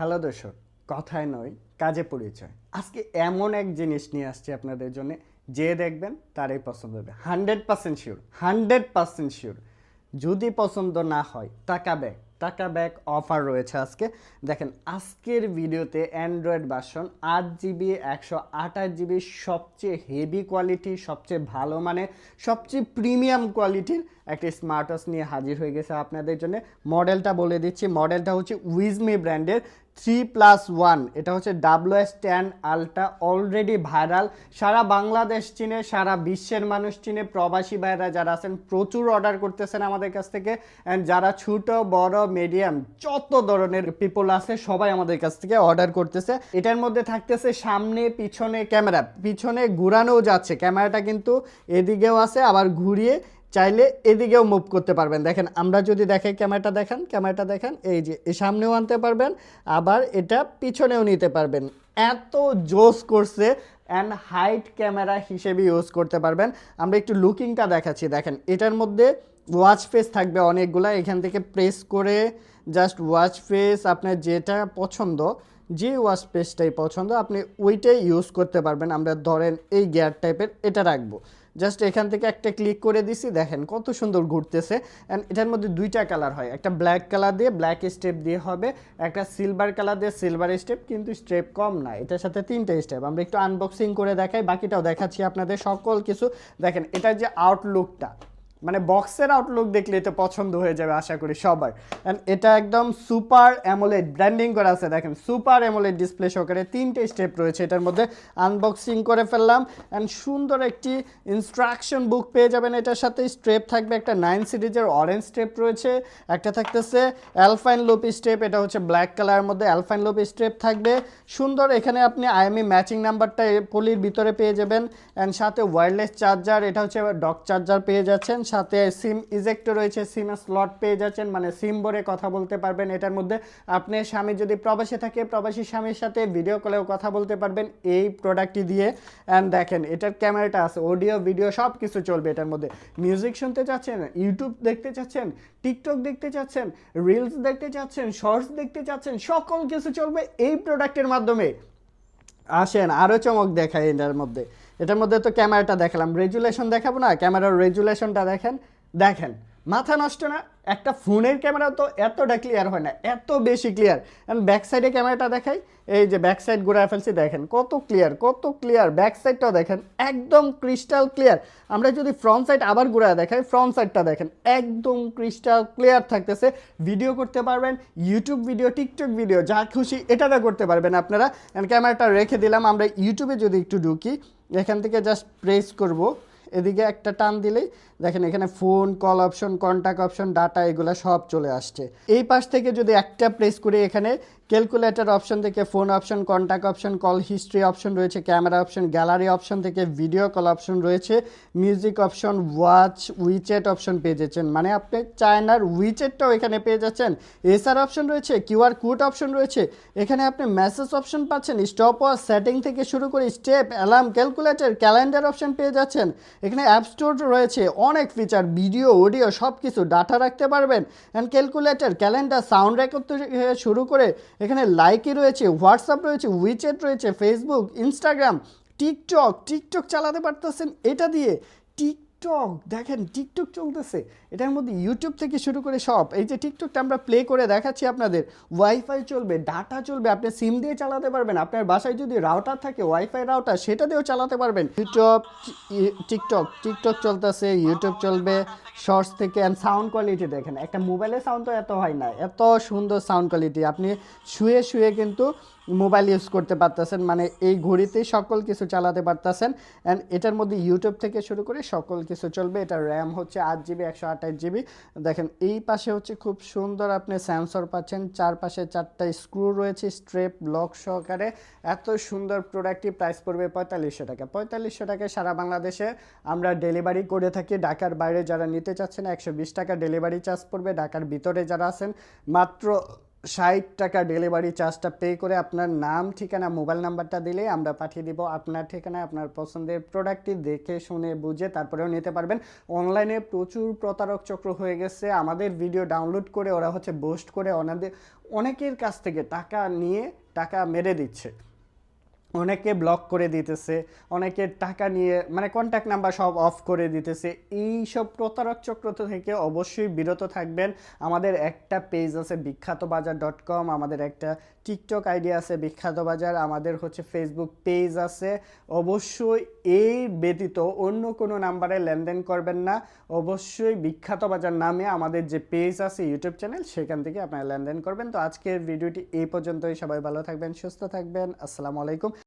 Hello দর্শক, কথায় নয় কাজে পরিচয়। আজকে এমন এক জিনিস নিয়ে আসছি আপনাদের জন্য, যে দেখবেন তারই পছন্দ হবে। 100% শিওর, 100% শিওর। যদি পছন্দ না হয় টাকা ব্যাক অফার রয়েছে আজকে। দেখেন আজকের ভিডিওতে অ্যান্ড্রয়েড ভার্সন 8 জিবি 128 জিবি সবচেয়ে হেভি কোয়ালিটি, সবচেয়ে ভালো মানে সবচেয়ে প্রিমিয়াম কোয়ালিটির একটি স্মার্ট ওয়াচ নিয়ে হাজির হয়ে গেছে আপনাদের জন্য। মডেলটা বলে দিচ্ছি, মডেলটা হচ্ছে উইজমি ব্র্যান্ডের 3+1। এটা হচ্ছে WS10 আলট্রা, অলরেডি ভাইরাল, সারা বাংলাদেশ চিনে, সারা বিশ্বের মানুষ চিনে। প্রবাসী ভাইরা যারা আছেন প্রচুর অর্ডার করতেছেন আমাদের কাছ থেকে, অ্যান্ড যারা ছোট বড় মিডিয়াম যত ধরনের পিপল আছে সবাই আমাদের কাছ থেকে অর্ডার করতেছে। এটার মধ্যে থাকতেছে সামনে পিছনে ক্যামেরা, পিছনে ঘুরানোও যাচ্ছে ক্যামেরাটা, কিন্তু এদিকেও আছে, আবার ঘুরিয়ে চাইলে এদিকেও মুভ করতে পারবেন। দেখেন আমরা যদি দেখাই, ক্যামেরাটা দেখেন, এই যে সামনেও আনতে পারবেন, আবার এটা পিছনেও নিতে পারবেন। এত জোস করছে, অ্যান্ড হাইট ক্যামেরা হিসেবে ইউজ করতে পারবেন। আমরা একটু লুকিংটা দেখাচ্ছি। দেখেন এটার মধ্যে ওয়াচ ফেস থাকবে অনেকগুলা, এখান থেকে প্রেস করে জাস্ট ওয়াচ ফেস আপনার যেটা পছন্দ, যে ওয়াচ ফেসটাই পছন্দ আপনি ওইটাই ইউজ করতে পারবেন। আমরা ধরেন এই গিয়ার টাইপের এটা রাখবো, জাস্ট এখান থেকে একটা ক্লিক করে দিছি, দেখেন কত সুন্দর ঘুরতেছে। অ্যান্ড এটার মধ্যে দুইটা কালার হয়, একটা ব্ল্যাক কালার দিয়ে ব্ল্যাক স্টেপ দিয়ে হবে, একটা সিলভার কালার দিয়ে সিলভার স্টেপ, কিন্তু স্টেপ কম না, এটার সাথে 3টে স্টেপ। আমরা একটু আনবক্সিং করে দেখাই, বাকিটাও দেখাচ্ছি আপনাদের সকল কিছু। দেখেন এটার যে আউটলুকটা, মানে বক্সের আউটলুক দেখলে এটা পছন্দ হয়ে যাবে আশা করি সবার। অ্যান্ড এটা একদম সুপার অ্যামোলেড ব্র্যান্ডিং করা আছে, দেখেন সুপার অ্যামোলেড ডিসপ্লে সহকারে 3টে স্টেপ রয়েছে এটার মধ্যে। আনবক্সিং করে ফেললাম, অ্যান্ড সুন্দর একটি ইনস্ট্রাকশন বুক পেয়ে যাবেন এটার সাথে। স্ট্রেপ থাকবে একটা 9 সিরিজের অরেঞ্জ স্টেপ রয়েছে, একটা থাকতেছে অ্যালফাইন লুপ স্টেপ, এটা হচ্ছে ব্ল্যাক কালারের মধ্যে অ্যালফাইন লুপ স্টেপ থাকবে সুন্দর। এখানে আপনি আইএমই ম্যাচিং নাম্বারটা পলির ভিতরে পেয়ে যাবেন, অ্যান্ড সাথে ওয়্যারলেস চার্জার, এটা হচ্ছে ডক চার্জার পেয়ে যাচ্ছেন, সাথে সিম ইজেক্টর রয়েছে, সিমের স্লট পেয়ে যাচ্ছেন, মানে সিম ভরে কথা বলতে পারবেন এটার মধ্যে। আপনি স্বামী যদি প্রবাসে থাকে, প্রবাসী স্বামীর সাথে ভিডিও কলেও কথা বলতে পারবেন এই প্রোডাক্টটি দিয়ে। অ্যান্ড দেখেন এটার ক্যামেরাটা আছে, অডিও ভিডিও সব কিছু চলবে এটার মধ্যে। মিউজিক শুনতে চাচ্ছেন, ইউটিউব দেখতে চাচ্ছেন, টিকটক দেখতে চাচ্ছেন, রিলস দেখতে চাচ্ছেন, শর্টস দেখতে চাচ্ছেন, সকল কিছু চলবে এই প্রোডাক্টের মাধ্যমে। আসেন আরও চমক দেখায় এটার মধ্যে তো ক্যামেরাটা দেখালাম, রেজুলেশন দেখাবো না? ক্যামেরার রেজুলেশনটা দেখেন মাথা নষ্ট না? একটা ফোনের ক্যামেরা তো এতটা ক্লিয়ার হয় না, এত বেশি ক্লিয়ার। অ্যান্ড ব্যাক সাইডে ক্যামেরাটা দেখাই, এই যে ব্যাক সাইড ঘুরে ফেলছি, দেখেন কত ক্লিয়ার, ব্যাক সাইডটাও দেখেন একদম ক্রিস্টাল ক্লিয়ার। আমরা যদি ফ্রন্ট সাইড আবার ঘুরে দেখাই, ফ্রন্ট সাইডটা দেখেন একদম ক্রিস্টাল ক্লিয়ার থাকতেছে। ভিডিও করতে পারবেন, ইউটিউব ভিডিও, টিকটক ভিডিও, যা খুশি এটাতে করতে পারবেন আপনারা। অ্যান্ড ক্যামেরাটা রেখে দিলাম, আমরা ইউটিউবে যদি একটু ঢুকি, এখান থেকে জাস্ট প্রেস করব, এদিকে একটা টান দিলেই দেখেন এখানে phone call option, contact option, data, এগুলো সব চলে আসছে। এই পাশ থেকে যদি একটা প্রেস করে এখানে ক্যালকুলেটর অপশন থেকে phone option, contact option, call history option রয়েছে, ক্যামেরা অপশন, গ্যালারি অপশন থেকে ভিডিও কল অপশন রয়েছে, music option, watch, WeChat option পেয়ে যাচ্ছেন, মানে আপনি চায়নার উইচ্যাটটাও এখানে পেয়ে যাচ্ছেন। এসআর অপশন রয়েছে, কিউআর কোড অপশন রয়েছে, এখানে আপনি মেসেজ অপশন পাচ্ছেন, স্টপ ওয়াচ সেটিং থেকে শুরু করে step, alarm, calculator, calendar option পেয়ে যাচ্ছেন। এখানে অ্যাপ স্টোর রয়েছে, অনেক ফিচার, ভিডিও অডিও সব কিছু, ডাটা রাখতে পারবেন। And calculator, calendar, sound record থেকে শুরু করে এখানে লাইকি রয়েছে, হোয়াটসঅ্যাপ রয়েছে, উইচ্যাট রয়েছে, ফেসবুক, ইনস্টাগ্রাম, টিকটক চালাতে পারতেছেন এটা দিয়ে। দেখেন টিকটক চলতেছে এটার মধ্যে, ইউটিউব থেকে শুরু করে সব। এই যে টিকটকটা আমরা প্লে করে দেখাচ্ছি আপনাদের, ওয়াইফাই চলবে, ডাটা চলবে, আপনি সিম দিয়ে চালাতে পারবেন। আপনার বাসায় যদি রাউটার থাকে, ওয়াইফাই রাউটার, সেটা দিয়েও চালাতে পারবেন। টিকটক চলতেছে, ইউটিউব চলবে, শর্টস থেকে। অ্যান্ড সাউন্ড কোয়ালিটি দেখেন, একটা মোবাইলের সাউন্ড তো এত হয় না, এত সুন্দর সাউন্ড কোয়ালিটি। আপনি শুয়ে কিন্তু মোবাইল ইউজ করতে পারতেছেন, মানে এই ঘড়িতেই সকল কিছু চালাতে পারতেছেন। অ্যান্ড এটার মধ্যে ইউটিউব থেকে শুরু করে সকল কিছু চলবে। এটা র্যাম হচ্ছে 8 জিবি 128 জিবি। দেখেন এই পাশে হচ্ছে খুব সুন্দর আপনি সেন্সর পাচ্ছেন, চারপাশে 4টা স্ক্রু রয়েছে স্ট্রেপ লক সহকারে। এত সুন্দর প্রোডাক্টটি প্রাইস পড়বে 4500 টাকা। 4500 টাকায় সারা বাংলাদেশে আমরা ডেলিভারি করে থাকি। ঢাকার বাইরে যারা নিতে চাচ্ছেন 120 টাকা ডেলিভারি চার্জ পড়বে। ঢাকার ভিতরে যারা আছেন মাত্র 60 টাকা ডেলিভারি চার্জটা পে করে আপনার নাম ঠিকানা মোবাইল নাম্বারটা দিলেই আমরা পাঠিয়ে দিব আপনার ঠিকানায় আপনার পছন্দের প্রোডাক্টটি দেখে শুনে বুঝে তারপরেও নিতে পারবেন। অনলাইনে প্রচুর প্রতারক চক্র হয়ে গেছে, আমাদের ভিডিও ডাউনলোড করে ওরা হচ্ছে পোস্ট করে অনেকের কাছ থেকে টাকা নিয়ে টাকা মেরে দিচ্ছে, অনেকে ব্লক করে দিতেছে, অনেকে টাকা নিয়ে মানে কন্ট্যাক্ট নাম্বার সব অফ করে দিতেছে। এই সব প্রতারক চক্র থেকে অবশ্যই বিরত থাকবেন। আমাদের একটা পেজ আছে বিখ্যাতবাজার.com, আমাদের একটা টিকটক আইডি আছে বিখ্যাত বাজার, আমাদের হচ্ছে ফেসবুক পেজ আছে। অবশ্যই এই ব্যতীত অন্য কোনো নাম্বারে লেনদেন করবেন না, অবশ্যই বিখ্যাত বাজার নামে আমাদের যে পেজ আছে ইউটিউব চ্যানেল, সেখান থেকে আপনারা লেনদেন করবেন। তো আজকের ভিডিওটি এই পর্যন্তই, সবাই ভালো থাকবেন, সুস্থ থাকবেন, আসসালামু আলাইকুম।